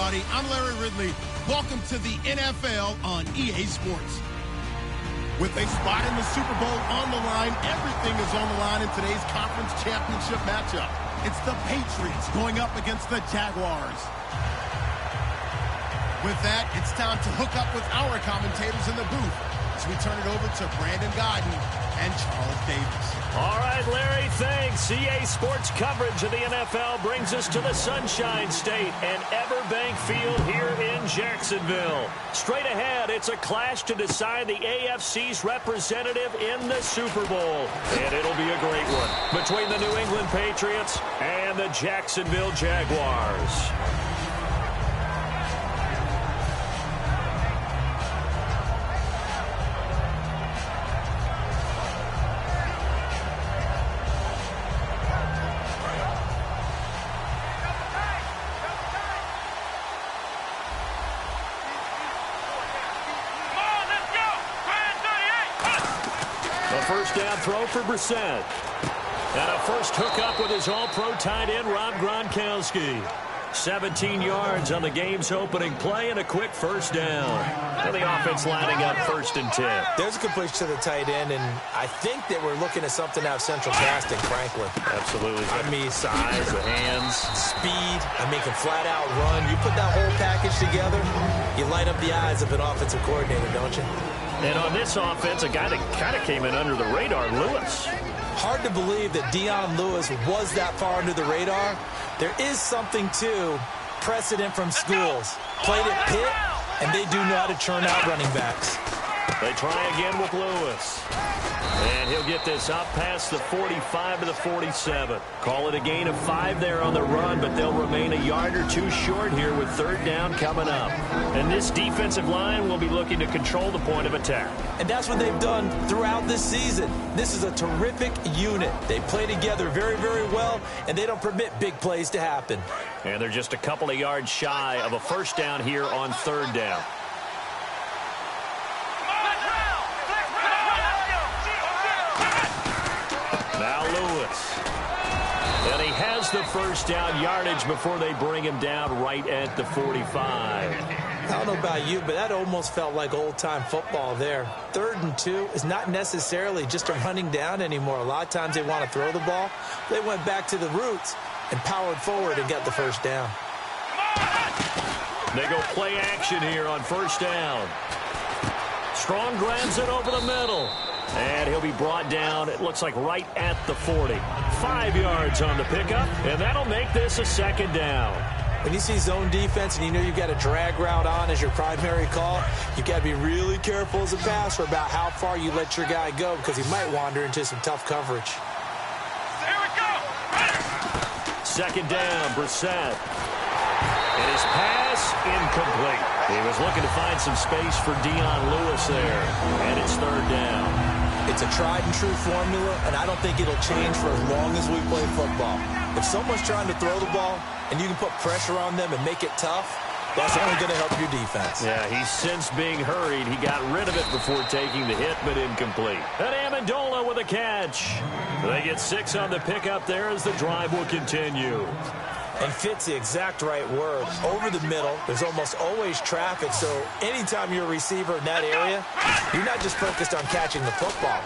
everybody. I'm Larry Ridley. Welcome to the NFL on EA Sports. With a spot in the Super Bowl on the line, everything is on the line in today's conference championship matchup. It's the Patriots going up against the Jaguars. With that, it's time to hook up with our commentators in the booth as we turn it over to Brandon Godden and Charles Davis. All right, Larry, thanks. EA Sports coverage of the NFL brings us to the Sunshine State and Everbank Field here in Jacksonville. Straight ahead, it's a clash to decide the AFC's representative in the Super Bowl. And it'll be a great one between the New England Patriots and the Jacksonville Jaguars. First down throw for Brissett. And a first hookup with his all-pro tight end, Rob Gronkowski. 17 yards on the game's opening play and a quick first down. And the offense lining up 1st and 10. There's a completion to the tight end, and I think that we're looking at something out of central casting, frankly. Absolutely. I mean, size, the hands, speed. I mean, can flat-out run. You put that whole package together, you light up the eyes of an offensive coordinator, don't you? And on this offense, a guy that kind of came in under the radar, Lewis. Hard to believe that Dion Lewis was that far under the radar. There is something to precedent from schools. Played at Pitt, and they do know how to churn out running backs. They try again with Lewis. And he'll get this up past the 45 to the 47. Call it a gain of 5 there on the run, but they'll remain a yard or two short here with 3rd down coming up. And this defensive line will be looking to control the point of attack. And that's what they've done throughout this season. This is a terrific unit. They play together very, very well, and they don't permit big plays to happen. And they're just a couple of yards shy of a first down here on 3rd down. Now Lewis. And he has the first down yardage before they bring him down right at the 45. I don't know about you, but that almost felt like old-time football there. 3rd and 2 is not necessarily just a running down anymore. A lot of times they want to throw the ball. They went back to the roots and powered forward and got the first down. They go play action here on 1st down. Strong grabs it over the middle. And he'll be brought down, it looks like right at the 40. 5 yards on the pickup, and that'll make this a 2nd down. When you see zone defense and you know you've got a drag route on as your primary call, you've got to be really careful as a passer about how far you let your guy go because he might wander into some tough coverage. Here we go! 2nd down, Brissett. And his pass incomplete. He was looking to find some space for Dion Lewis there, and it's 3rd down. It's a tried-and-true formula, and I don't think it'll change for as long as we play football. If someone's trying to throw the ball and you can put pressure on them and make it tough, that's only going to help your defense. Yeah, he's since being hurried. He got rid of it before taking the hit, but incomplete. And Amendola with a catch. They get 6 on the pickup there as the drive will continue. And fit's the exact right word. Over the middle, there's almost always traffic, so anytime you're a receiver in that area, you're not just focused on catching the football.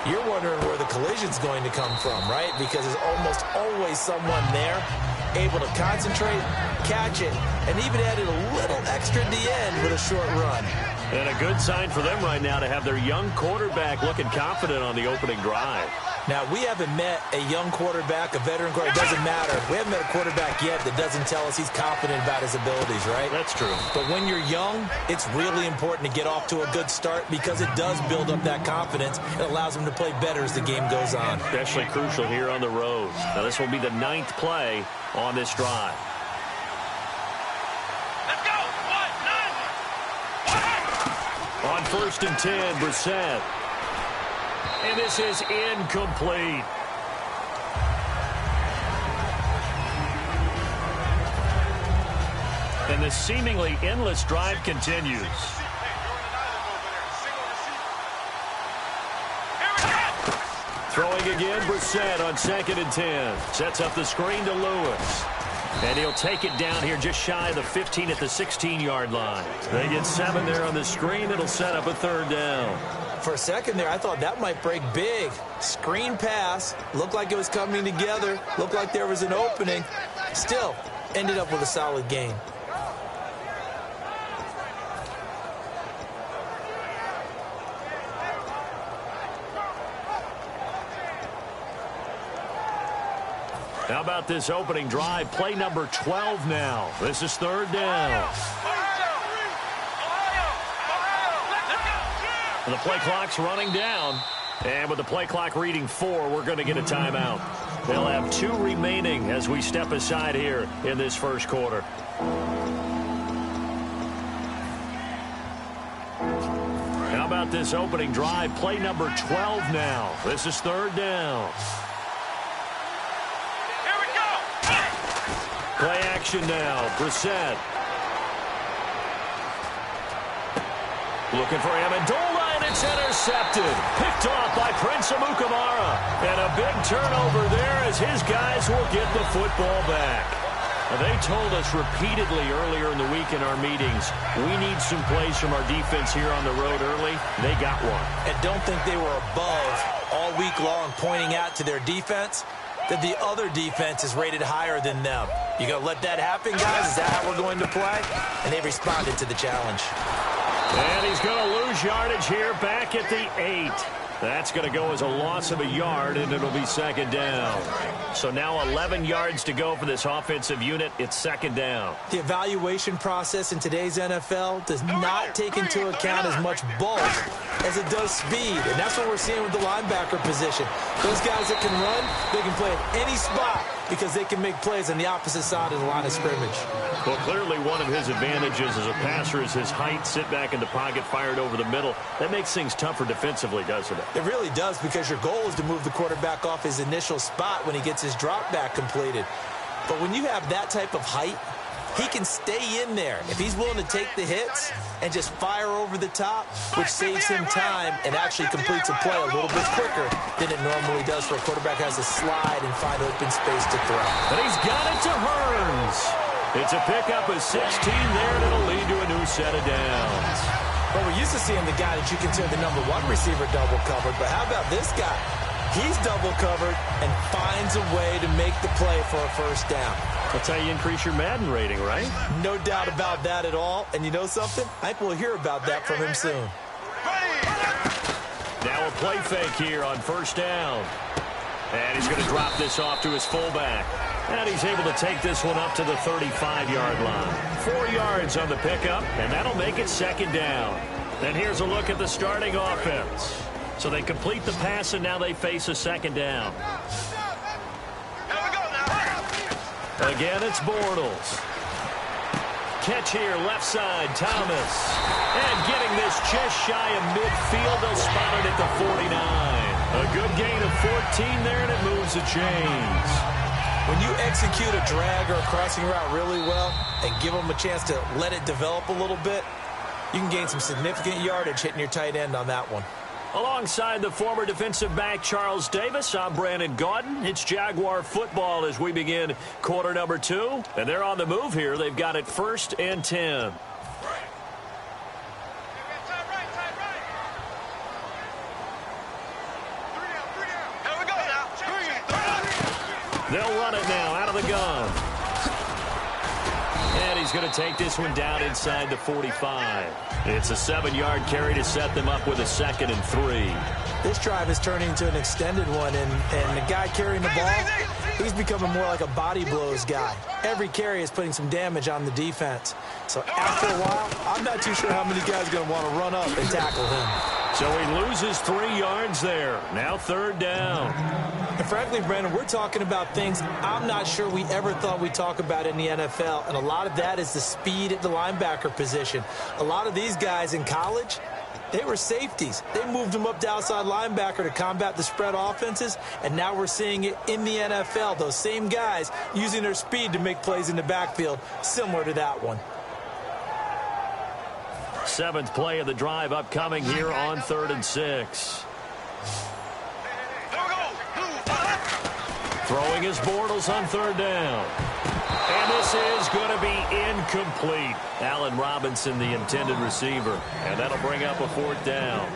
You're wondering where the collision's going to come from, right? Because there's almost always someone there able to concentrate, catch it, and even added a little extra at the end with a short run. And a good sign for them right now to have their young quarterback looking confident on the opening drive. Now, we haven't met a young quarterback, a veteran quarterback. It doesn't matter. We haven't met a quarterback yet that doesn't tell us he's confident about his abilities, right? That's true. But when you're young, it's really important to get off to a good start because it does build up that confidence. It allows them to play better as the game goes on. Especially crucial here on the road. Now, this will be the 9th play on this drive. Let's go! 1, 9. On 1st and 10, Brissett. And this is incomplete. And the seemingly endless drive continues. Throwing again, Brissett on 2nd and 10. Sets up the screen to Lewis. And he'll take it down here just shy of the 15 at the 16-yard line. They get 7 there on the screen. It'll set up a 3rd down. For a second there, I thought that might break big. Screen pass. Looked like it was coming together. Looked like there was an opening. Still, ended up with a solid gain. How about this opening drive? Play number 12 now. This is 3rd down. The play clock's running down. And with the play clock reading 4, we're going to get a timeout. They'll have 2 remaining as we step aside here in this first quarter. How about this opening drive? Play number 12 now. This is 3rd down. Play action now. Brissett. Looking for Amendola, and it's intercepted. Picked off by Prince Amukamara. And a big turnover there as his guys will get the football back. Now, they told us repeatedly earlier in the week in our meetings, we need some plays from our defense here on the road early. They got one. And don't think they were above all week long pointing out to their defense that the other defense is rated higher than them. You going to let that happen, guys? Is that how we're going to play? And they responded to the challenge. And he's going to lose yardage here back at the 8. That's going to go as a loss of a yard, and it'll be 2nd down. So now 11 yards to go for this offensive unit. It's 2nd down. The evaluation process in today's NFL does not take into account as much bulk as it does speed. And that's what we're seeing with the linebacker position. Those guys that can run, they can play at any spot because they can make plays on the opposite side of the line of scrimmage. Well, clearly one of his advantages as a passer is his height, sit back in the pocket, fired over the middle. That makes things tougher defensively, doesn't it? It really does, because your goal is to move the quarterback off his initial spot when he gets his drop back completed. But when you have that type of height, he can stay in there if he's willing to take the hits and just fire over the top, which saves him time and actually completes a play a little bit quicker than it normally does for a quarterback who has to slide and find open space to throw. And he's got it to Hearns. It's a pickup of 16 there, and it'll lead to a new set of downs. Well, we're used to seeing the guy that you consider the number 1 receiver double covered, but how about this guy? He's double covered and finds a way to make the play for a 1st down. That's how you increase your Madden rating, right? No doubt about that at all. And you know something? I think we'll hear about that from him soon. Now a play fake here on 1st down. And he's going to drop this off to his fullback. And he's able to take this one up to the 35-yard line. 4 yards on the pickup, and that'll make it 2nd down. And here's a look at the starting offense. So they complete the pass, and now they face a 2nd down. Again, it's Bortles. Catch here, left side, Thomas. And getting this just shy of midfield, they'll spot it at the 49. A good gain of 14 there, and it moves the chains. When you execute a drag or a crossing route really well and give them a chance to let it develop a little bit, you can gain some significant yardage hitting your tight end on that one. Alongside the former defensive back Charles Davis, I'm Brandon Gaudin. It's Jaguar football as we begin quarter number 2. And they're on the move here. They've got it 1st and 10. They'll run it now out of the gun. And he's going to take this one down inside the 45. It's a 7-yard carry to set them up with a 2nd and 3. This drive is turning into an extended one, and the guy carrying the ball, he's becoming more like a body blows guy. Every carry is putting some damage on the defense. So after a while, I'm not too sure how many guys are going to want to run up and tackle him. So he loses 3 yards there. Now 3rd down. And frankly, Brandon, we're talking about things I'm not sure we ever thought we'd talk about in the NFL. And a lot of that is the speed at the linebacker position. A lot of these guys in college, they were safeties. They moved them up to outside linebacker to combat the spread offenses. And now we're seeing it in the NFL. Those same guys using their speed to make plays in the backfield, similar to that one. 7th play of the drive upcoming here on 3rd and 6. Throwing his Bortles on third down. And this is going to be incomplete. Allen Robinson, the intended receiver. And that'll bring up a fourth down.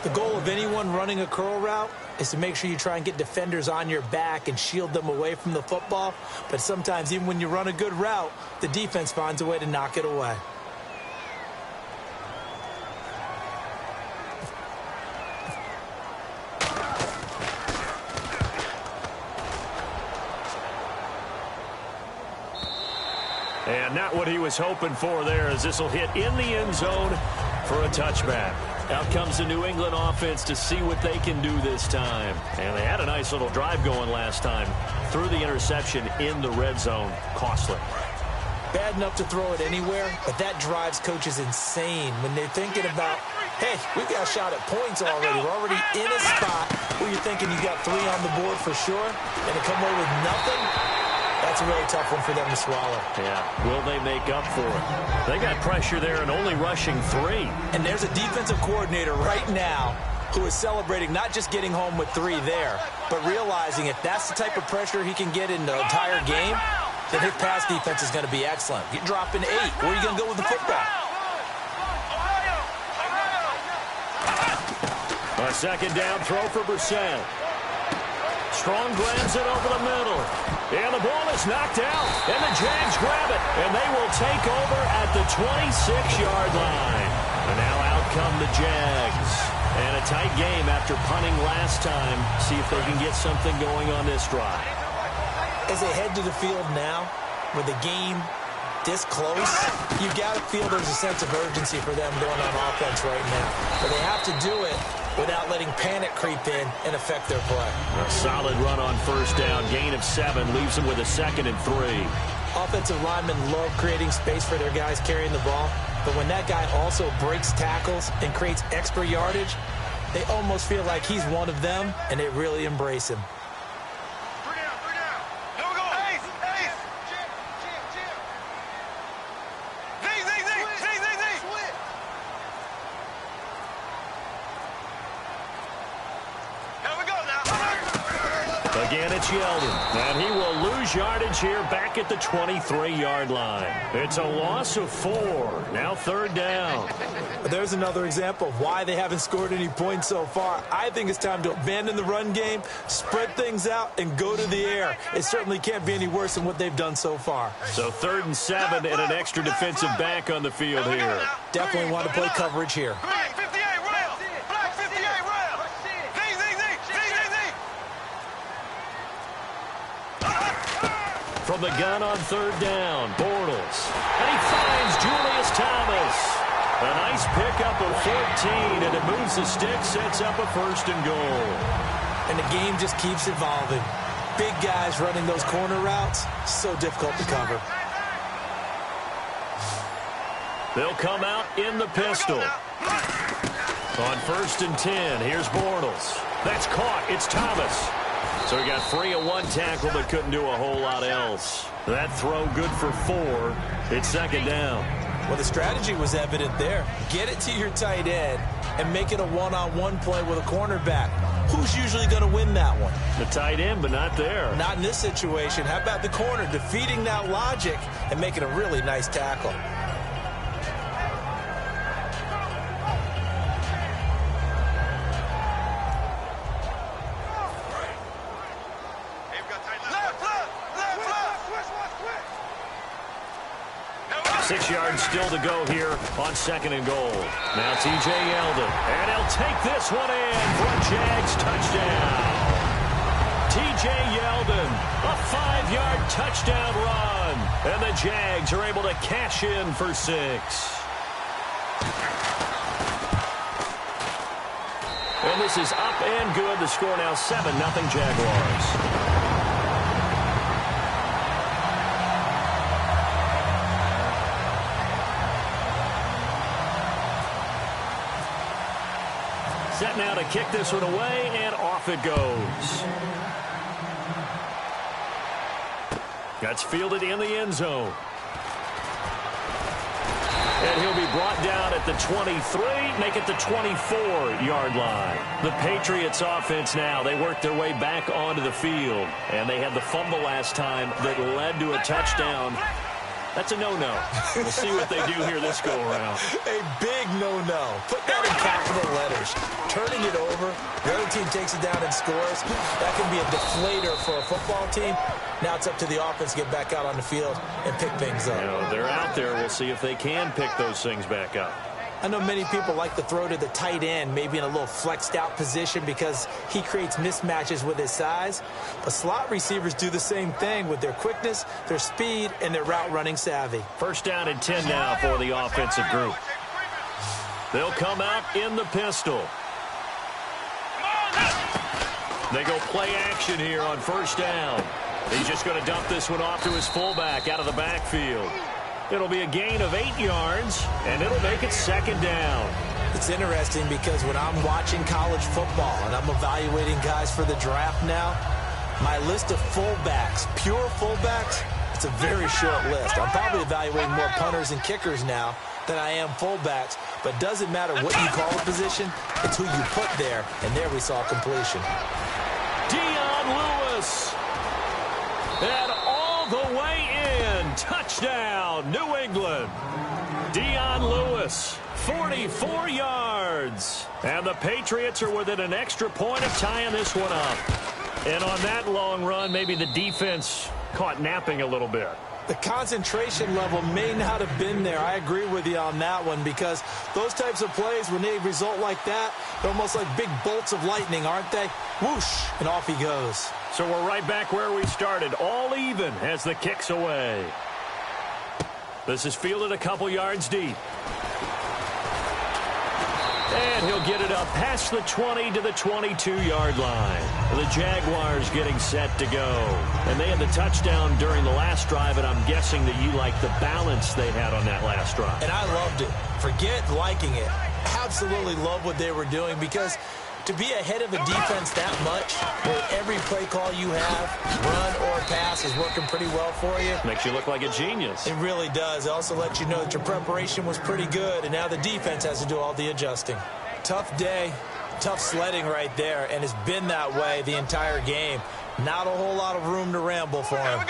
The goal of anyone running a curl route is to make sure you try and get defenders on your back and shield them away from the football. But sometimes, even when you run a good route, the defense finds a way to knock it away. And not what he was hoping for there, as this will hit in the end zone for a touchback. Out comes the New England offense to see what they can do this time. And they had a nice little drive going last time. Threw the interception in the red zone. Costly. Bad enough to throw it anywhere, but that drives coaches insane when they're thinking about, hey, we've got a shot at points already. We're already in a spot where you're thinking you got 3 on the board for sure, and to come away with nothing, that's a really tough one for them to swallow. Yeah, will they make up for it? They got pressure there and only rushing 3. And there's a defensive coordinator right now who is celebrating not just getting home with 3 there, but realizing if that's the type of pressure he can get in the entire game, then his pass defense is going to be excellent. You're dropping 8. Where are you going to go with the football? A second down throw for Brissett. Strong grabs it over the middle. And the ball is knocked out. And the Jags grab it. And they will take over at the 26-yard line. And now out come the Jags. And a tight game after punting last time. See if they can get something going on this drive. As they head to the field now, with the game this close, you got to feel there's a sense of urgency for them going on offense right now. But they have to do it without letting panic creep in and affect their play. A solid run on first down. Gain of 7 leaves them with a 2nd and 3. Offensive linemen love creating space for their guys carrying the ball. But when that guy also breaks tackles and creates extra yardage, they almost feel like he's one of them, and they really embrace him. Again, it's Yeldon, and he will lose yardage here back at the 23-yard line. It's a loss of 4. Now 3rd down. There's another example of why they haven't scored any points so far. I think it's time to abandon the run game, spread things out, and go to the air. It certainly can't be any worse than what they've done so far. So 3rd and 7 and an extra defensive back on the field here. Definitely want to play coverage here. From the gun on 3rd down, Bortles. And he finds Julius Thomas. A nice pickup of 14, and it moves the stick, sets up a 1st and goal. And the game just keeps evolving. Big guys running those corner routes, so difficult to cover. They'll come out in the pistol. On 1st and 10, here's Bortles. That's caught. It's Thomas. So he got free of 1 tackle, but couldn't do a whole lot else. That throw good for 4. It's 2nd down. Well, the strategy was evident there. Get it to your tight end and make it a one-on-one play with a cornerback. Who's usually going to win that one? The tight end, but not there. Not in this situation. How about the corner defeating that logic and making a really nice tackle? Six yards still to go here on 2nd and goal. Now T.J. Yeldon. And he'll take this one in for a Jags touchdown. T.J. Yeldon, a 5-yard touchdown run. And the Jags are able to cash in for 6. And this is up and good. The score now 7-0 Jaguars. Set now to kick this one away, and off it goes. That's fielded in the end zone. And he'll be brought down at the 23, make it the 24-yard line. The Patriots offense now, they worked their way back onto the field, and they had the fumble last time that led to a touchdown. That's a no-no. We'll see what they do here this go-around. A big no-no. Put that in capital letters. Turning it over, the other team takes it down and scores. That can be a deflator for a football team. Now it's up to the offense to get back out on the field and pick things up. You know, they're out there. We'll see if they can pick those things back up. I know many people like to throw to the tight end, maybe in a little flexed out position because he creates mismatches with his size. But slot receivers do the same thing with their quickness, their speed, and their route running savvy. First down and 10 now for the offensive group. They'll come out in the pistol. They go play action here on first down. He's just going to dump this one off to his fullback out of the backfield. It'll be a gain of 8 yards, and it'll make it second down. It's interesting because when I'm watching college football and I'm evaluating guys for the draft now, my list of fullbacks, pure fullbacks, it's a very short list. I'm probably evaluating more punters and kickers now than I am fullbacks, but it doesn't matter what you call a position, it's who you put there, and there we saw completion. Dion Lewis, and all the way in, touchdown, New England. Dion Lewis, 44 yards. And the Patriots are within an extra point of tying this one up. And on that long run, maybe the defense caught napping a little bit. The concentration level may not have been there. I agree with you on that one because those types of plays, when they result like that, they're almost like big bolts of lightning, aren't they? Whoosh, and off he goes. So we're right back where we started, all even as the kick's away. This is fielded a couple yards deep. And he'll get it up past the 20 to the 22-yard line. The Jaguars getting set to go. And they had the touchdown during the last drive, and I'm guessing that you like the balance they had on that last drive. And I loved it. Forget liking it. Absolutely love what they were doing because to be ahead of a defense that much, where every play call you have, run or pass, is working pretty well for you. Makes you look like a genius. It really does. It also lets you know that your preparation was pretty good, and now the defense has to do all the adjusting. Tough day, tough sledding right there, and it's been that way the entire game. Not a whole lot of room to ramble for him.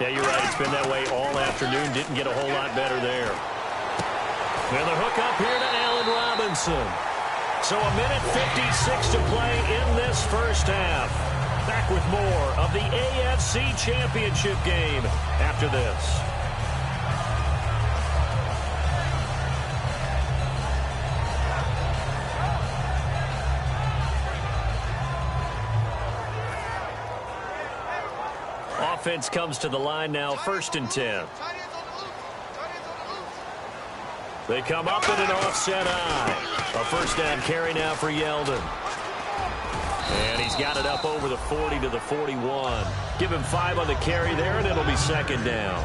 Yeah, you're right. It's been that way all afternoon. Didn't get a whole lot better there. And the hook up here to Allen Robinson. So a minute 56 to play in this first half. Back with more of the AFC Championship game after this. Offense comes to the line now, first and 10. They come up in an offset eye. A first down carry now for Yeldon. And he's got it up over the 40 to the 41. Give him 5 on the carry there, and it'll be second down.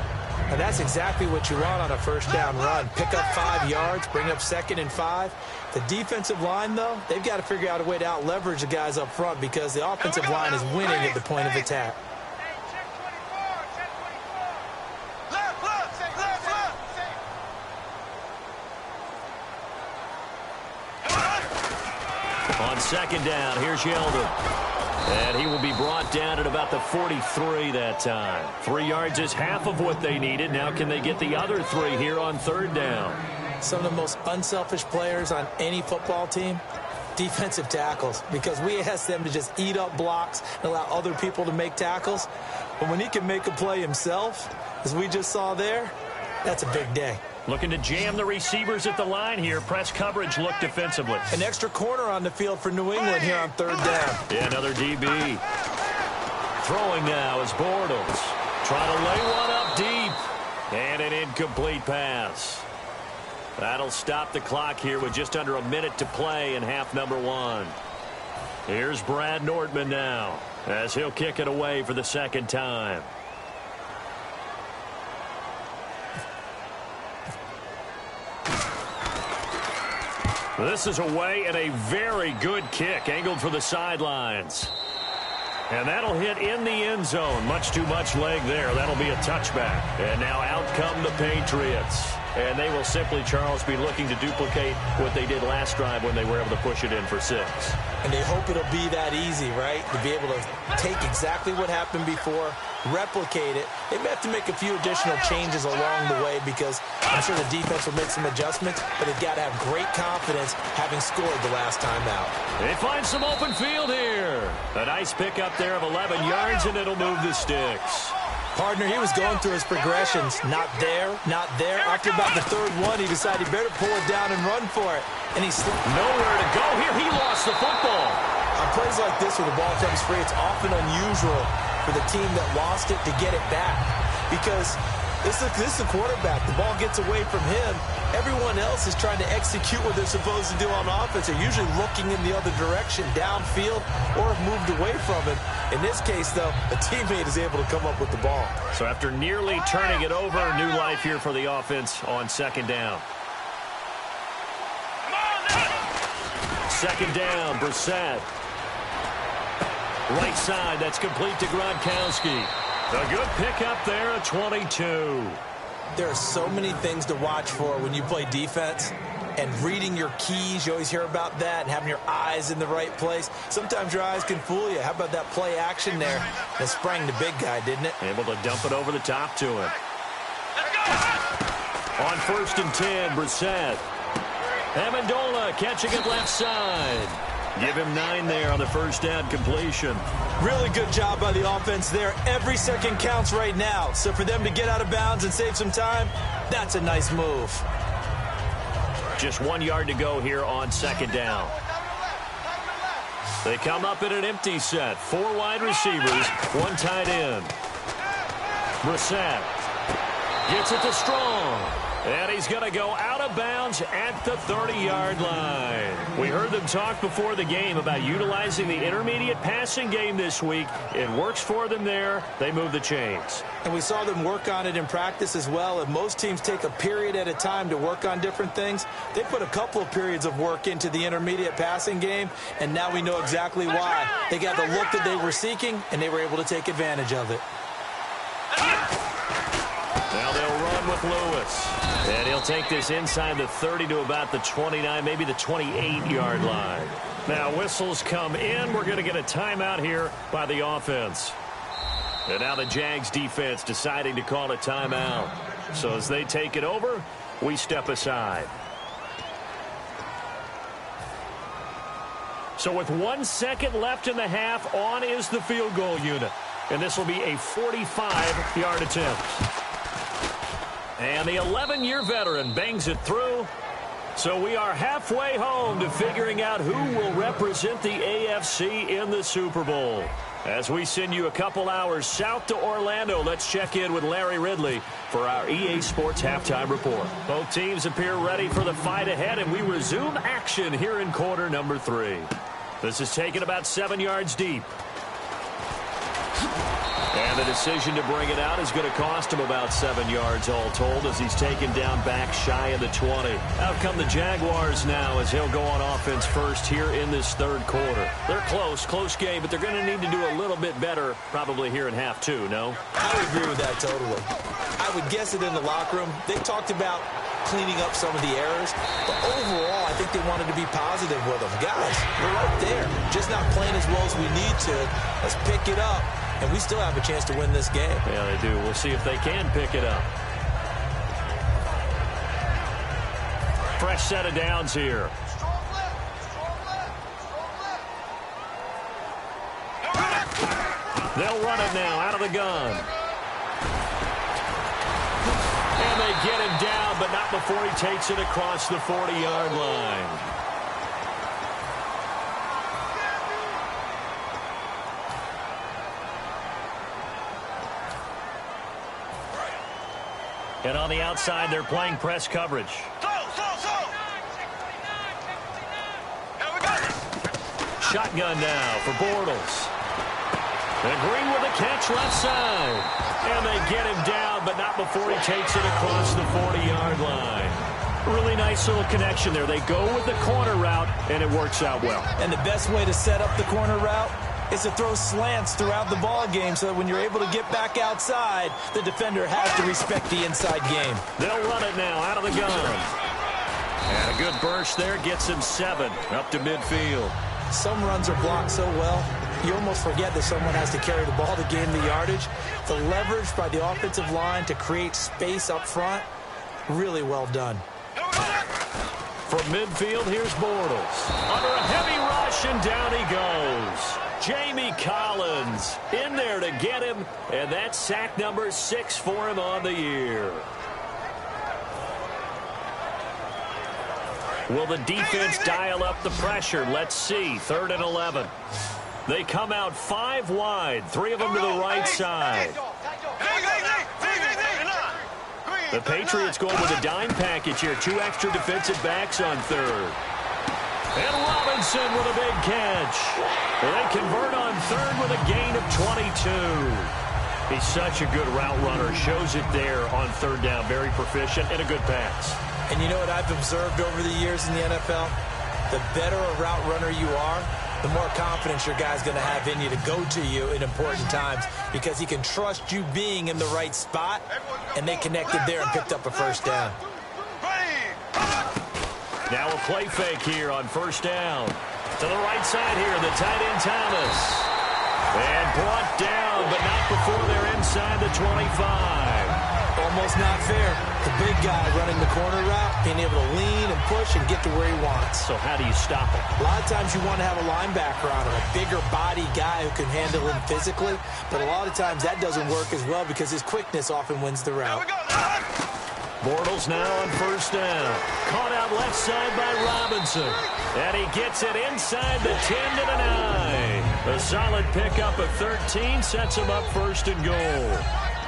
And that's exactly what you want on a first down run. Pick up 5 yards, bring up second and 5. The defensive line, though, they've got to figure out a way to out-leverage the guys up front because the offensive line is winning at the point of attack. On second down, here's Yeldon. And he will be brought down at about the 43 that time. 3 yards is half of what they needed. Now can they get the other 3 here on third down? Some of the most unselfish players on any football team, defensive tackles, because we ask them to just eat up blocks and allow other people to make tackles. But when he can make a play himself, as we just saw there, that's a big day. Looking to jam the receivers at the line here. Press coverage look defensively. An extra corner on the field for New England here on third down. Yeah, another DB. Throwing now is Bortles. Trying to lay one up deep. And an incomplete pass. That'll stop the clock here with just under a minute to play in half number 1. Here's Brad Nordman now as he'll kick it away for the second time. This is away and a very good kick angled for the sidelines. And that'll hit in the end zone. Much too much leg there. That'll be a touchback. And now out come the Patriots. And they will simply, Charles, be looking to duplicate what they did last drive when they were able to push it in for 6. And they hope it'll be that easy, right? To be able to take exactly what happened before, replicate it. They may have to make a few additional changes along the way because I'm sure the defense will make some adjustments, but they've got to have great confidence having scored the last time out. They find some open field here. A nice pickup there of 11 yards, and it'll move the sticks. Partner, he was going through his progressions. Not there, not there. After about the third one, he decided he better pull it down and run for it. And he's nowhere to go here. He lost the football. On plays like this where the ball comes free, it's often unusual for the team that lost it to get it back. Because this is the quarterback. The ball gets away from him. Everyone else is trying to execute what they're supposed to do on offense. They're usually looking in the other direction, downfield, or have moved away from him. In this case, though, a teammate is able to come up with the ball. So after nearly turning it over, new life here for the offense on 2nd down. 2nd down, Brissett. Right side, that's complete to Gronkowski. A good pickup there at 22. There are so many things to watch for when you play defense. And reading your keys, you always hear about that, and having your eyes in the right place. Sometimes your eyes can fool you. How about that play action there? That sprang the big guy, didn't it? Able to dump it over the top to him. On 1st and 10, Brissett. Amendola catching it left side. Give him 9 there on the first down completion. Really good job by the offense there. Every second counts right now. So for them to get out of bounds and save some time, that's a nice move. Just 1 yard to go here on 2nd down. They come up in an empty set. 4 wide receivers, 1 tight end. Brissett gets it to Strong. And he's going to go out of bounds at the 30-yard line. We heard them talk before the game about utilizing the intermediate passing game this week. It works for them there. They move the chains. And we saw them work on it in practice as well. And most teams take a period at a time to work on different things. They put a couple of periods of work into the intermediate passing game, and now we know exactly why. They got the look that they were seeking, and they were able to take advantage of it. Now they'll run with Lewis. And he'll take this inside the 30 to about the 29, maybe the 28-yard line. Now whistles come in. We're going to get a timeout here by the offense. And now the Jags defense deciding to call a timeout. So as they take it over, we step aside. So with 1 second left in the half, on is the field goal unit. And this will be a 45-yard attempt. And the 11-year veteran bangs it through. So we are halfway home to figuring out who will represent the AFC in the Super Bowl. As we send you a couple hours south to Orlando, let's check in with Larry Ridley for our EA Sports Halftime Report. Both teams appear ready for the fight ahead, and we resume action here in quarter number 3. This is taken about 7 yards deep. And the decision to bring it out is going to cost him about 7 yards all told as he's taken down back shy of the 20. Out come the Jaguars now as he'll go on offense first here in this third quarter. They're close game, but they're going to need to do a little bit better probably here in half 2, no? I would agree with that totally. I would guess it in the locker room. They talked about cleaning up some of the errors, but overall I think they wanted to be positive with them. Guys, we're right there. Just not playing as well as we need to. Let's pick it up. And we still have a chance to win this game. Yeah, they do. We'll see if they can pick it up. Fresh set of downs here. They'll run it now out of the gun. And they get him down, but not before he takes it across the 40-yard line. And on the outside, they're playing press coverage. Shotgun now for Bortles. And Green with a catch left side. And they get him down, but not before he takes it across the 40-yard line. Really nice little connection there. They go with the corner route, and it works out well. And the best way to set up the corner route is to throw slants throughout the ball game so that when you're able to get back outside, the defender has to respect the inside game. They'll run it now out of the gun. And a good burst there gets him 7 up to midfield. Some runs are blocked so well, you almost forget that someone has to carry the ball to gain the yardage. The leverage by the offensive line to create space up front, really well done. From midfield, here's Bortles. Under a heavy rush, and down he goes. Jamie Collins in there to get him, and that's sack number 6 for him on the year. Will the defense dial up the pressure? Let's see. 3rd and 11. They come out 5 wide, 3 of them to the right side. The Patriots going with a dime package here. 2 extra defensive backs on 3rd. And Robinson with a big catch. They convert on 3rd with a gain of 22. He's such a good route runner. Shows it there on 3rd down. Very proficient and a good pass. And you know what I've observed over the years in the NFL? The better a route runner you are, the more confidence your guy's going to have in you to go to you in important times because he can trust you being in the right spot, and they connected there and picked up a 1st down. Now a play fake here on 1st down. To the right side here, the tight end Thomas. And brought down, but not before they're inside the 25. Almost not fair. The big guy running the corner route, being able to lean and push and get to where he wants. So how do you stop him? A lot of times you want to have a linebacker on him, a bigger body guy who can handle him physically. But a lot of times that doesn't work as well because his quickness often wins the route. Bortles now on 1st down. Caught out left side by Robinson. And he gets it inside the 10 to the 9. A solid pickup of 13 sets him up 1st and goal.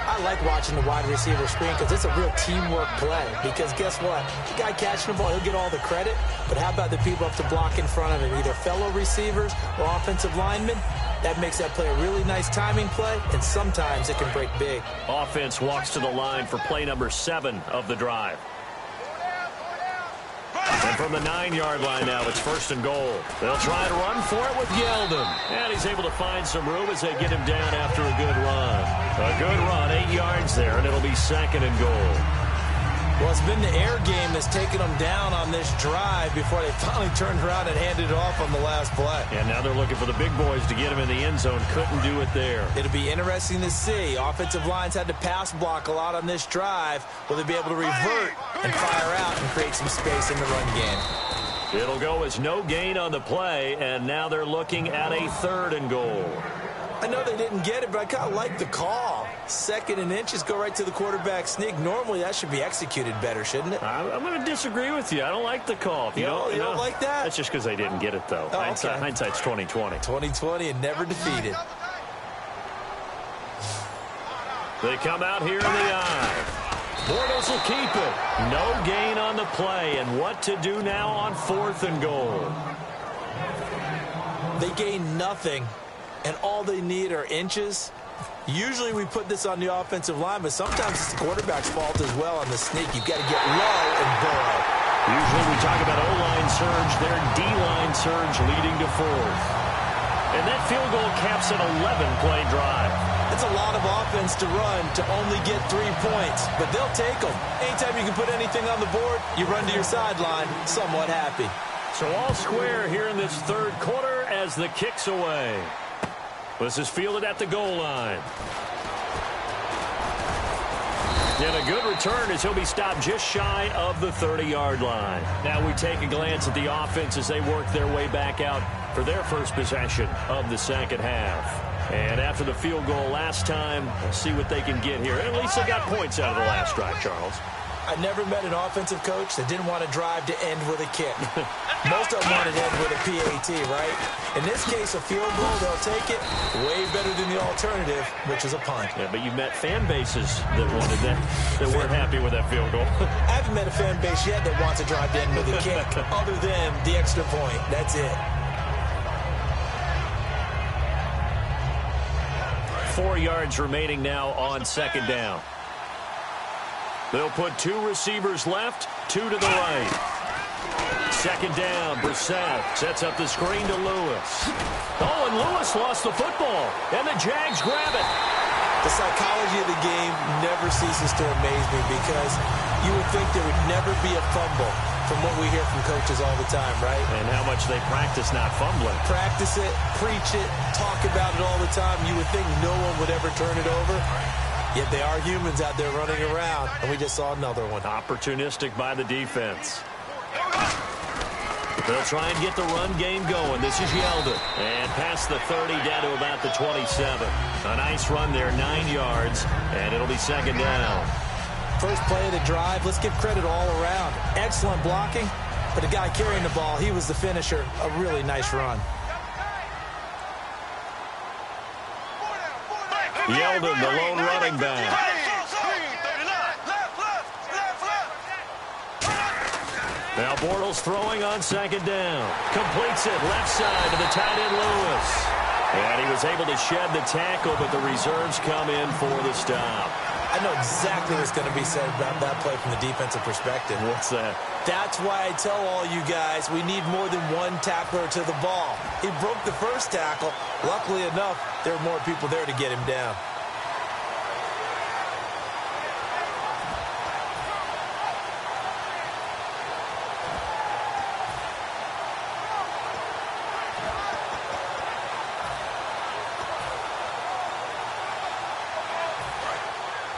I like watching the wide receiver screen because it's a real teamwork play. Because guess what? The guy catching the ball, he'll get all the credit. But how about the people up to block in front of him? Either fellow receivers or offensive linemen. That makes that play a really nice timing play, and sometimes it can break big. Offense walks to the line for play number 7 of the drive. And from the 9-yard line now, it's 1st and goal. They'll try to run for it with Yeldon. And he's able to find some room as they get him down after a good run. A good run, 8 yards there, and it'll be 2nd and goal. Well, it's been the air game that's taken them down on this drive before they finally turned around and handed it off on the last play. And now they're looking for the big boys to get him in the end zone. Couldn't do it there. It'll be interesting to see. Offensive lines had to pass block a lot on this drive. Will they be able to revert and fire out and create some space in the run game? It'll go as no gain on the play, and now they're looking at a 3rd and goal. I know they didn't get it, but I kind of like the call. 2nd and inches, go right to the quarterback sneak. Normally, that should be executed better, shouldn't it? I'm going to disagree with you. I don't like the call. If you don't like that? That's just because they didn't get it, though. Oh, Hindsight's 20/20. 20/20 and never defeated. They come out here in the eye. Bortles will keep it. No gain on the play, and what to do now on 4th and goal. They gain nothing. And all they need are inches. Usually we put this on the offensive line, but sometimes it's the quarterback's fault as well on the sneak. You've got to get low and burrow. Usually we talk about O-line surge, their D-line surge leading to 4th. And that field goal caps an 11-play drive. It's a lot of offense to run to only get 3 points, but they'll take them. Anytime you can put anything on the board, you run to your sideline somewhat happy. So all square here in this 3rd quarter as the kick's away. This is fielded at the goal line. And a good return as he'll be stopped just shy of the 30-yard line. Now we take a glance at the offense as they work their way back out for their first possession of the 2nd half. And after the field goal last time, we'll see what they can get here. At least they got points out of the last drive, Charles. I never met an offensive coach that didn't want to drive to end with a kick. Most of them wanted to end with a PAT, right? In this case, a field goal, they'll take it. Way better than the alternative, which is a punt. Yeah, but you met fan bases that wanted that, that weren't happy with that field goal. I haven't met a fan base yet that wants to drive to end with a kick, other than the extra point. That's it. 4 yards remaining now on 2nd down. They'll put 2 receivers left, 2 to the right. second down. Brissett sets up the screen to Lewis. Oh, and Lewis lost the football. And the Jags grab it. The psychology of the game never ceases to amaze me because you would think there would never be a fumble from what we hear from coaches all the time, right? And how much they practice not fumbling. Practice it, preach it, talk about it all the time. You would think no one would ever turn it over. Yet they are humans out there running around, and we just saw another one. Opportunistic by the defense. They'll try and get the run game going. This is Yeldon. And past the 30 down to about the 27. A nice run there, 9 yards, and it'll be second down. First play of the drive, let's give credit all around. Excellent blocking, but the guy carrying the ball, he was the finisher. A really nice run. Yeldon, the lone running back. Now Bortles throwing on second down. Completes it left side to the tight end Lewis. And he was able to shed the tackle, but the reserves come in for the stop. I know exactly what's going to be said about that play from the defensive perspective. What's that? That's why I tell all you guys we need more than one tackler to the ball. He broke the first tackle. Luckily enough, there were more people there to get him down.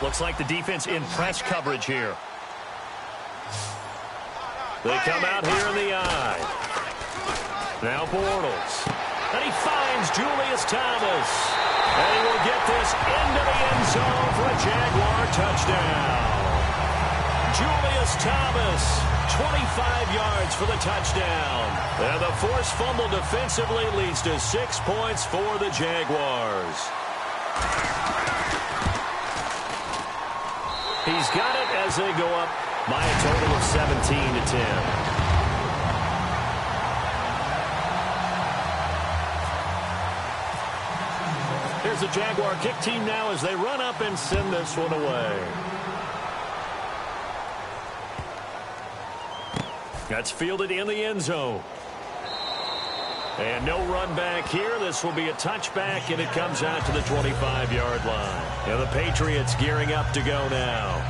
Looks like the defense in press coverage here. They come out here in the eye. Now Bortles. And he finds Julius Thomas. And he will get this into the end zone for a Jaguar touchdown. Julius Thomas, 25 yards for the touchdown. And the forced fumble defensively leads to 6 points for the Jaguars. He's got it as they go up by a total of 17-10. Here's the Jaguar kick team now as they run up and send this one away. That's fielded in the end zone. And no run back here. This will be a touchback, and it comes out to the 25-yard line. And the Patriots gearing up to go now.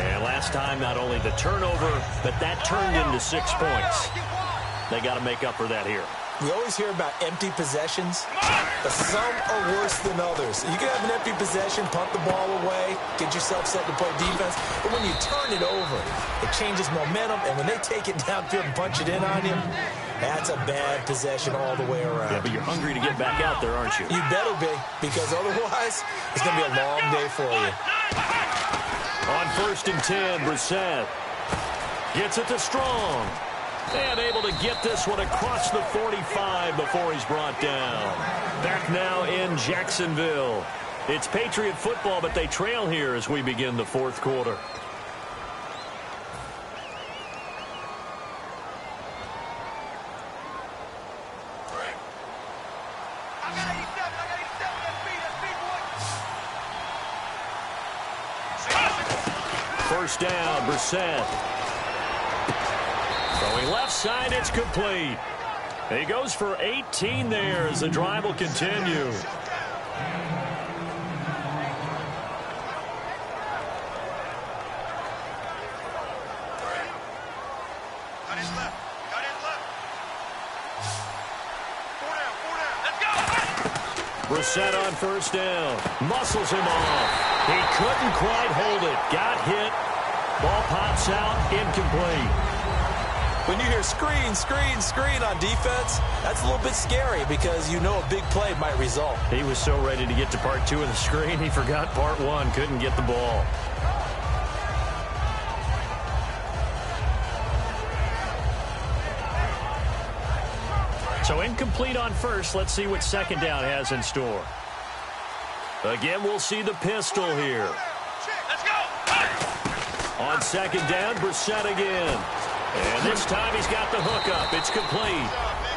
And last time, not only the turnover, but that turned into 6 points. They got to make up for that here. We always hear about empty possessions, but some are worse than others. You can have an empty possession, punt the ball away, get yourself set to play defense, but when you turn it over, it changes momentum, and when they take it downfield and punch it in on you, that's a bad possession all the way around. Yeah, but you're hungry to get back out there, aren't you? You better be, because otherwise, it's going to be a long day for you. On 1st and 10, Brissett gets it to Strong. And able to get this one across the 45 before he's brought down. Back now in Jacksonville. It's Patriot football, but they trail here as we begin the fourth quarter. First down, Brissett. Throwing left side, it's complete. He goes for 18 there as the drive will continue. Got his left. Got his left. 4 down. 4 down. Let's go. Brissett on first down. Muscles him off. He couldn't quite hold it. Got hit. Ball pops out. Incomplete. When you hear screen, screen, screen on defense, that's a little bit scary because you know a big play might result. He was so ready to get to part 2 of the screen, he forgot part 1, couldn't get the ball. So incomplete on first. Let's see what second down has in store. Again, we'll see the pistol here. Let's go. On second down, Brissett again. And this time he's got the hookup. It's complete.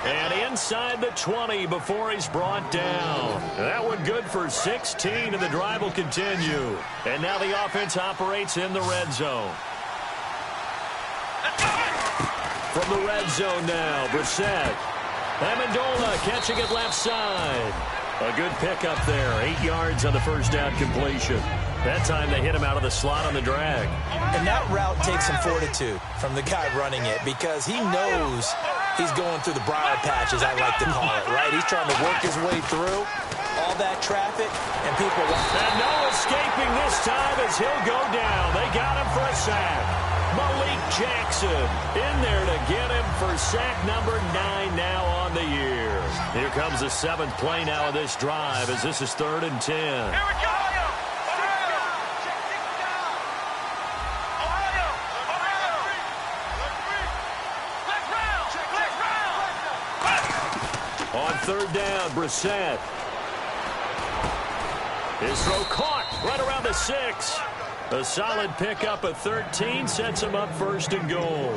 And inside the 20 before he's brought down. That one good for 16, and the drive will continue. And now the offense operates in the red zone. From the red zone now, Brissett. Amendola catching it left side. A good pickup there. 8 yards on the first down completion. That time they hit him out of the slot on the drag. And that route takes some fortitude from the guy running it because he knows he's going through the briar patch, as I like to call it, right? He's trying to work his way through all that traffic, and people... And no escaping this time as he'll go down. They got him for a sack. Malik Jackson in there to get him for sack number 9 now on the year. Here comes the 7th play now of this drive as this is 3rd and 10. Here we go! On 3rd down, Brissett. His throw caught right around the 6. A solid pickup of 13 sets him up 1st and goal.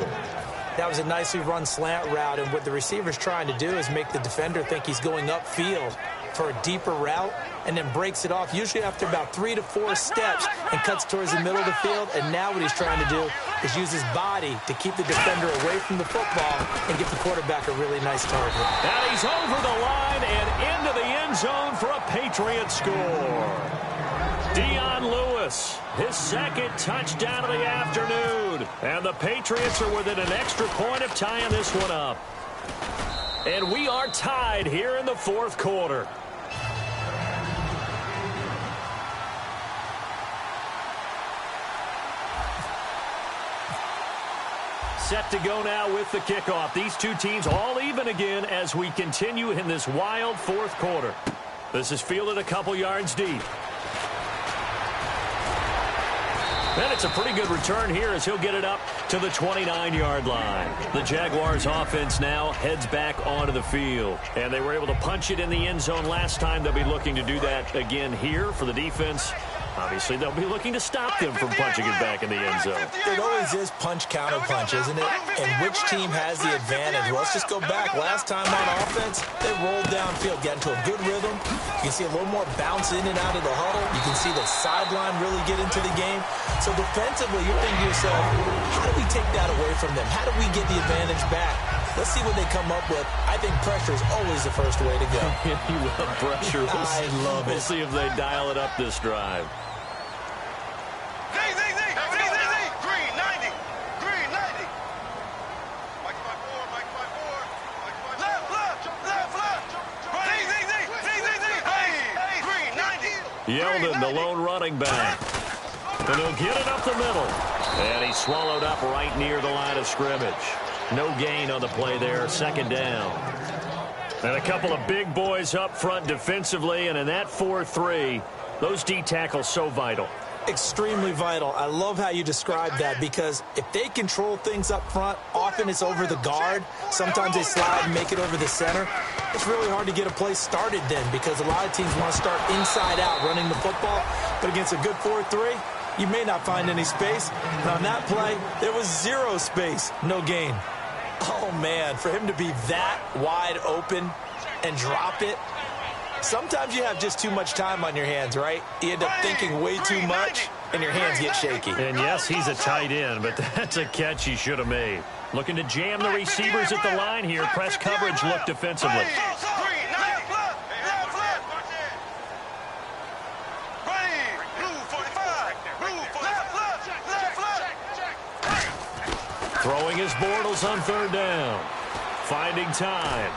That was a nicely run slant route, and what the receiver's trying to do is make the defender think he's going upfield for a deeper route and then breaks it off, usually after about 3 to 4 steps, and cuts towards the middle of the field. And now what he's trying to do is use his body to keep the defender away from the football and give the quarterback a really nice target. And he's over the line and into the end zone for a Patriot score. Dion Lewis, his 2nd touchdown of the afternoon. And the Patriots are within an extra point of tying this one up. And we are tied here in the 4th quarter. Set to go now with the kickoff. These two teams all even again as we continue in this wild 4th quarter. This is fielded a couple yards deep. And it's a pretty good return here as he'll get it up to the 29-yard line. The Jaguars offense now heads back onto the field. And they were able to punch it in the end zone last time. They'll be looking to do that again here for the defense. Obviously, they'll be looking to stop them from punching it back in the end zone. It always is punch-counter-punch, isn't it? And which team has the advantage? Well, let's just go back. Last time on offense, they rolled downfield, got into a good rhythm. You can see a little more bounce in and out of the huddle. You can see the sideline really get into the game. So defensively, you're thinking to yourself, how do we take that away from them? How do we get the advantage back? Let's see what they come up with. I think pressure is always the first way to go. You love pressure. I love it. We'll see if they dial it up this drive. Green 90. Green 90. Mike 5-4. Left. Green 90. Yeldon, the lone running back. And he'll get it up the middle. And he's swallowed up right near the line of scrimmage. No gain on the play there. 2nd down. And a couple of big boys up front defensively. And in that 4-3, those D tackles so vital. Extremely vital. I love how you describe that because if they control things up front, often it's over the guard. Sometimes they slide and make it over the center. It's really hard to get a play started then because a lot of teams want to start inside out running the football. But against a good 4-3, you may not find any space. And on that play, there was 0 space. No gain. Oh, man, for him to be that wide open and drop it. Sometimes you have just too much time on your hands, right? You end up thinking way too much, and your hands get shaky. And yes, he's a tight end, but that's a catch he should have made. Looking to jam the receivers at the line here. Press coverage look defensively. Throwing his Bortles on 3rd down. Finding time.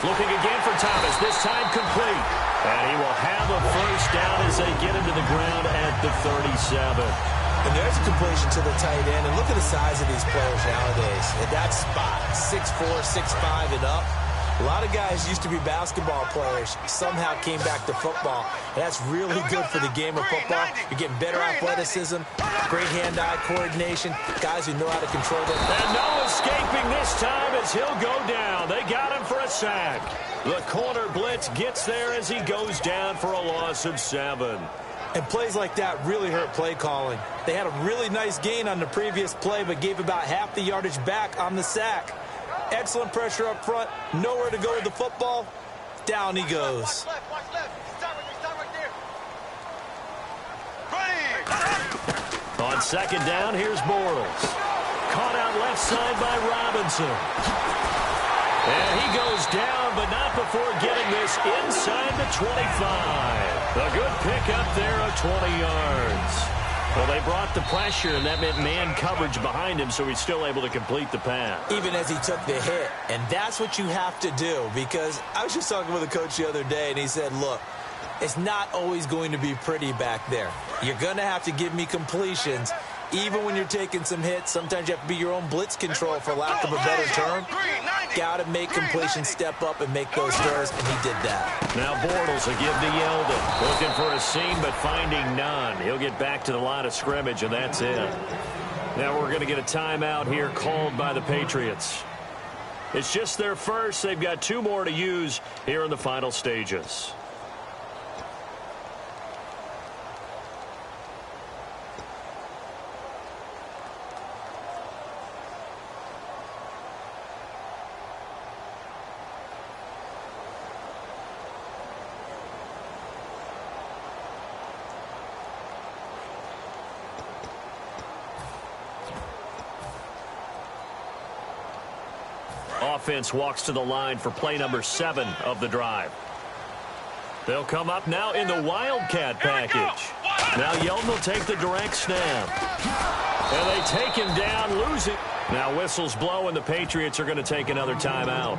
Looking again for Thomas, this time complete. And he will have a 1st down as they get into the ground at the 37. And there's a completion to the tight end. And look at the size of these players nowadays. At that spot, 6'4", 6'5", and up. A lot of guys used to be basketball players, somehow came back to football. And that's really good for the game of football. You're getting better athleticism, great hand-eye coordination, guys who know how to control their... And no escaping this time as he'll go down. They got him for a sack. The corner blitz gets there as he goes down for a loss of 7. And plays like that really hurt play calling. They had a really nice gain on the previous play, but gave about half the yardage back on the sack. Excellent pressure up front. Nowhere to go with the football. Down he goes. On 2nd down, here's Bortles. Caught out out left side by Robinson. And he goes down, but not before getting this inside the 25. A good pickup there of 20 yards. Well, they brought the pressure, and that meant man coverage behind him, so he's still able to complete the pass. Even as he took the hit, and that's what you have to do, because I was just talking with a coach the other day, and he said, look, it's not always going to be pretty back there. You're going to have to give me completions. Even when you're taking some hits, sometimes you have to be your own blitz control, for lack of a better term. Got to make completions step up and make those throws, and he did that. Now Bortles will give to Yeldon. Looking for a seam, but finding none. He'll get back to the line of scrimmage, and that's it. Now we're going to get a timeout here called by the Patriots. It's just their first. They've got 2 more to use here in the final stages. Offense walks to the line for play number 7 of the drive. They'll come up now in the Wildcat package. Now Yeldon will take the direct snap. And they take him down, losing. Now whistles blow, and the Patriots are going to take another timeout.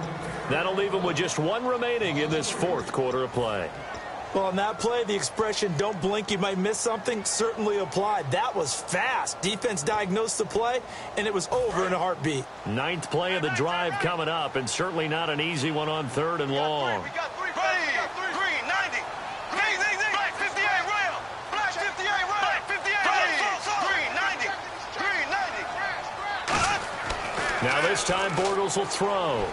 That'll leave them with just 1 remaining in this 4th quarter of play. Well, on that play, the expression, don't blink, you might miss something, certainly applied. That was fast. Defense diagnosed the play, and it was over in a heartbeat. 9th play of the drive coming up, and certainly not an easy one on 3rd and long. We got three. Green, 90. Black 58, rail. Black 58, rail. Black 58, green, 90. Green, 90. Now this time, Bortles will throw.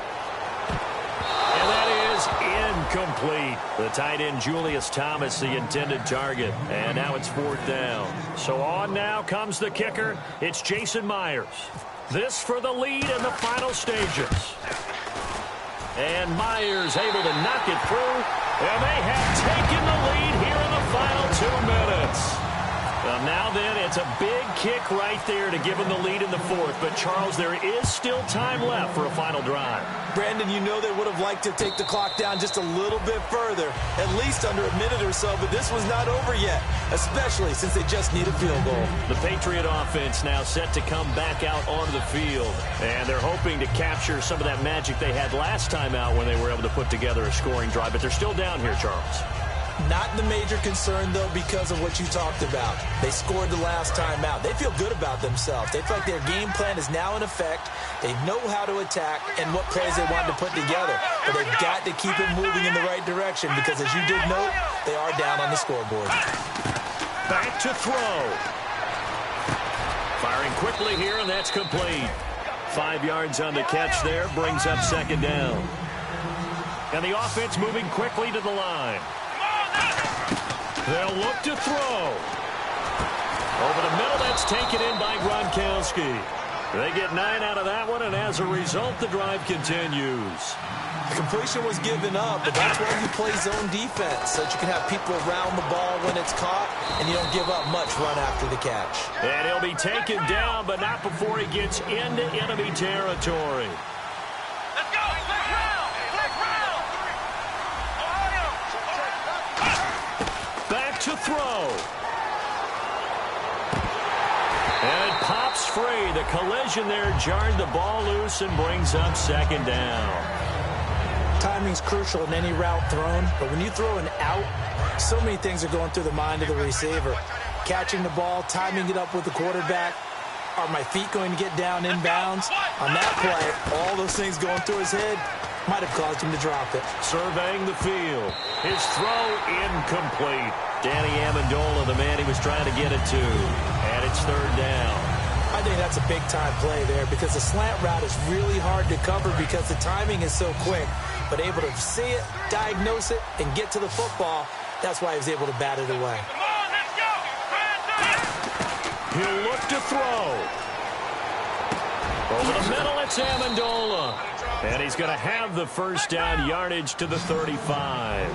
And that is incomplete. The tight end, Julius Thomas, the intended target. And now it's 4th down. So on now comes the kicker. It's Jason Myers. This for the lead in the final stages. And Myers able to knock it through. And they have taken the lead here in the final 2 minutes. Now then, it's a big kick right there to give them the lead in the 4th. But, Charles, there is still time left for a final drive. Brandon, you know they would have liked to take the clock down just a little bit further, at least under a minute or so, but this was not over yet, especially since they just need a field goal. The Patriot offense now set to come back out onto the field, and they're hoping to capture some of that magic they had last time out when they were able to put together a scoring drive, but they're still down here, Charles. Not the major concern, though, because of what you talked about. They scored the last time out. They feel good about themselves. They feel like their game plan is now in effect. They know how to attack and what plays they want to put together. But they've got to keep it moving in the right direction because, as you did note, they are down on the scoreboard. Back to throw. Firing quickly here, and that's complete. 5 yards on the catch there, brings up 2nd down. And the offense moving quickly to the line. They'll look to throw. Over the middle, that's taken in by Gronkowski. They get 9 out of that one, and as a result, the drive continues. The completion was given up, but that's why you play zone defense, so that you can have people around the ball when it's caught, and you don't give up much run after the catch. And he'll be taken down, but not before he gets into enemy territory. Let's go. Let's round. Back to throw. And it pops free. The collision there jarred the ball loose and brings up 2nd down. Timing's crucial in any route thrown, but when you throw an out, so many things are going through the mind of the receiver. Catching the ball, timing it up with the quarterback. Are my feet going to get down inbounds? On that play, all those things going through his head might have caused him to drop it. Surveying the field. His throw incomplete. Danny Amendola, the man he was trying to get it to. And it's 3rd down. I think that's a big-time play there because the slant route is really hard to cover because the timing is so quick. But able to see it, diagnose it, and get to the football, that's why he was able to bat it away. Come on, let's go. He'll look to throw. Over the middle, it's Amendola. And he's going to have the 1st down, yardage to the 35.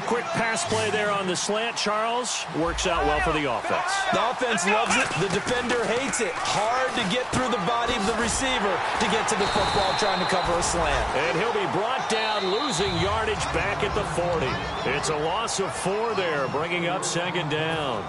quick pass play there on the slant, Charles. Works out well for the offense. The offense loves it. The defender hates it. Hard to get through the body of the receiver to get to the football trying to cover a slant. And he'll be brought down, losing yardage back at the 40. It's a loss of 4 there, bringing up 2nd down.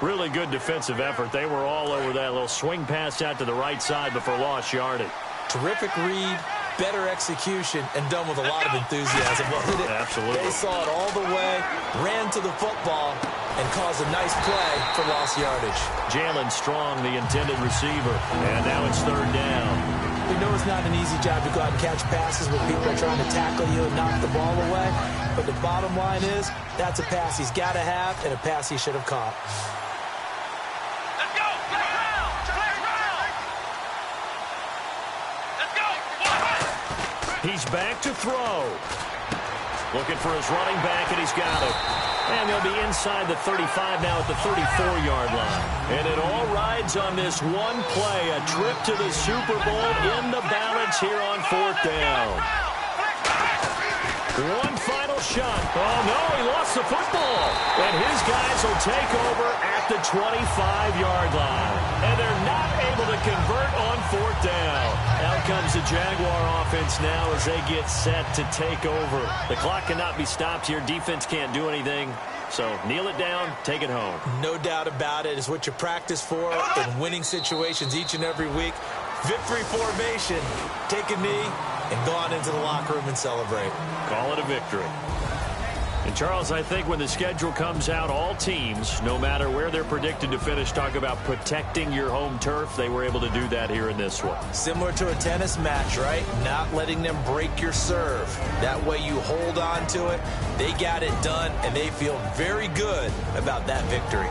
Really good defensive effort. They were all over that little swing pass out to the right side before lost yardage. Terrific read, better execution, and done with a lot of enthusiasm. Absolutely. They saw it all the way, ran to the football, and caused a nice play for lost yardage. Jalen Strong, the intended receiver, and now it's 3rd down. We know it's not an easy job to go out and catch passes when people are trying to tackle you and knock the ball away, but the bottom line is that's a pass he's got to have and a pass he should have caught. He's back to throw. Looking for his running back, and he's got it. And they'll be inside the 35 now at the 34-yard line. And it all rides on this one play, a trip to the Super Bowl in the balance here on 4th down. One final shot. Oh, no, he lost the football. And his guys will take over at the 25-yard line. And they're not able to convert on 4th down. Out comes the Jaguar offense now as they get set to take over. The clock cannot be stopped here. Defense can't do anything. So kneel it down, take it home. No doubt about it. It's what you practice for in winning situations each and every week. Victory formation. Take a knee and go on into the locker room and celebrate. Call it a victory. And, Charles, I think when the schedule comes out, all teams, no matter where they're predicted to finish, talk about protecting your home turf. They were able to do that here in this one. Similar to a tennis match, right? Not letting them break your serve. That way you hold on to it. They got it done, and they feel very good about that victory.